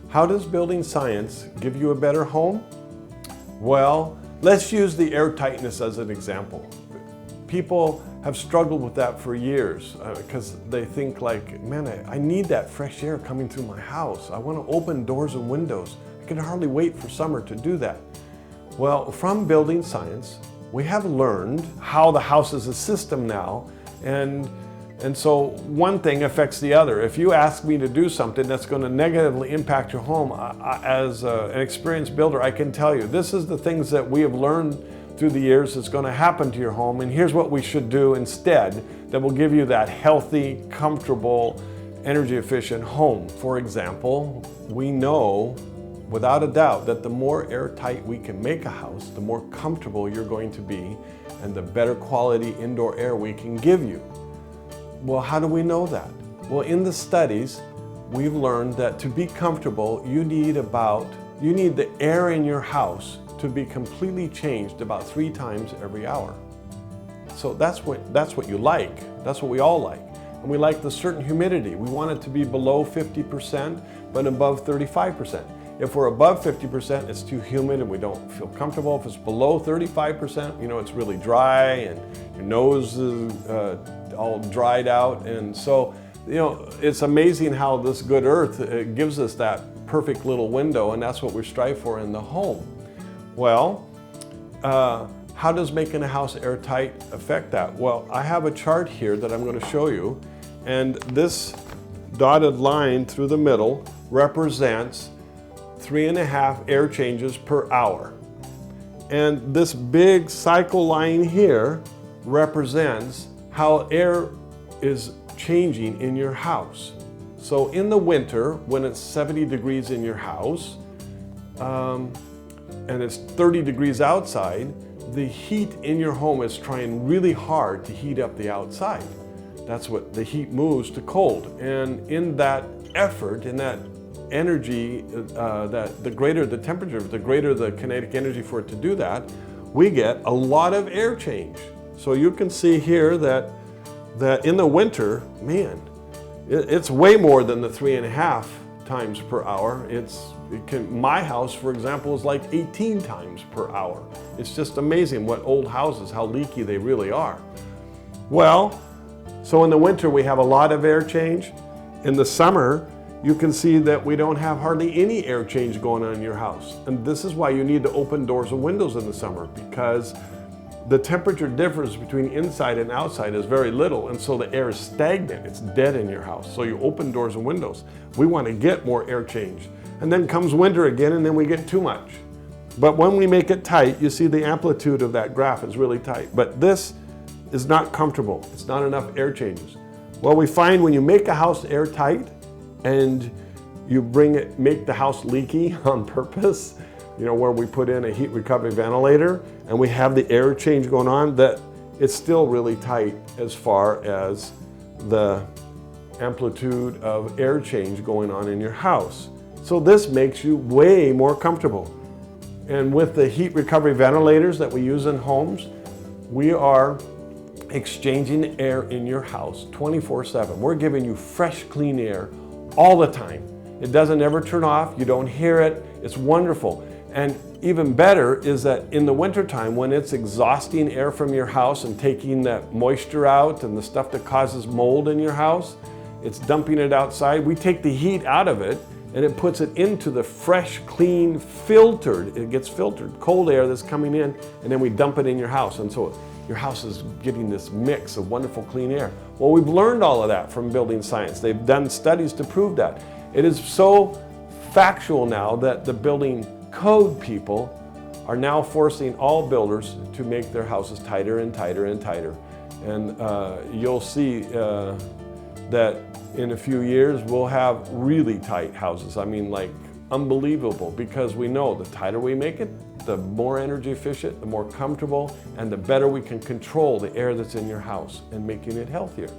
How does building science give you a better home? Well, let's use the air tightness as an example. People have struggled with that for years because they think like, man, I need that fresh air coming through my house. I want to open doors and windows. I can hardly wait for summer to do that. Well, from building science, we have learned how the house is a system now, and so one thing affects the other. If you ask me to do something that's going to negatively impact your home, as an experienced builder, I can tell you, this is the things that we have learned through the years that's going to happen to your home, and here's what we should do instead that will give you that healthy, comfortable, energy efficient home. For example, we know without a doubt that the more airtight we can make a house, the more comfortable you're going to be and the better quality indoor air we can give you. Well, how do we know that? Well, in the studies, we've learned that to be comfortable, you need the air in your house to be completely changed about 3 times every hour. So that's what you like. That's what we all like. And we like the certain humidity. We want it to be below 50%, but above 35%. If we're above 50%, it's too humid and we don't feel comfortable. If it's below 35%, it's really dry and your nose is all dried out. And so, it's amazing how this good earth gives us that perfect little window, and that's what we strive for in the home. Well, how does making a house airtight affect that? Well, I have a chart here that I'm going to show you, and this dotted line through the middle represents 3.5 air changes per hour. And this big cycle line here represents how air is changing in your house. So in the winter, when it's 70 degrees in your house, and it's 30 degrees outside, the heat in your home is trying really hard to heat up the outside. That's what the heat moves to cold. And in that effort, in that energy, that the greater the temperature, the greater the kinetic energy for it to do that, we get a lot of air change. So you can see here that in the winter, man, it's way more than the 3.5 times per hour. My house, for example, is like 18 times per hour. It's just amazing what old houses, how leaky they really are. Well, so in the winter we have a lot of air change. In the summer, you can see that we don't have hardly any air change going on in your house. And this is why you need to open doors and windows in the summer, because the temperature difference between inside and outside is very little, and so the air is stagnant, it's dead in your house. So you open doors and windows. We want to get more air change. And then comes winter again, and then we get too much. But when we make it tight, you see the amplitude of that graph is really tight. But this is not comfortable. It's not enough air changes. Well, we find when you make a house airtight and you make the house leaky on purpose, where we put in a heat recovery ventilator and we have the air change going on, that it's still really tight as far as the amplitude of air change going on in your house. So this makes you way more comfortable. And with the heat recovery ventilators that we use in homes, we are exchanging air in your house 24/7. We're giving you fresh, clean air all the time. It doesn't ever turn off. You don't hear it. It's wonderful. And even better is that in the wintertime, when it's exhausting air from your house and taking that moisture out and the stuff that causes mold in your house, it's dumping it outside. We take the heat out of it and it puts it into the fresh, clean, it gets filtered, cold air that's coming in, and then we dump it in your house. And so your house is getting this mix of wonderful clean air. Well, we've learned all of that from building science. They've done studies to prove that. It is so factual now that the building code people are now forcing all builders to make their houses tighter and tighter and tighter. And you'll see that in a few years we'll have really tight houses. I mean, like unbelievable, because we know the tighter we make it, the more energy efficient, the more comfortable, and the better we can control the air that's in your house and making it healthier.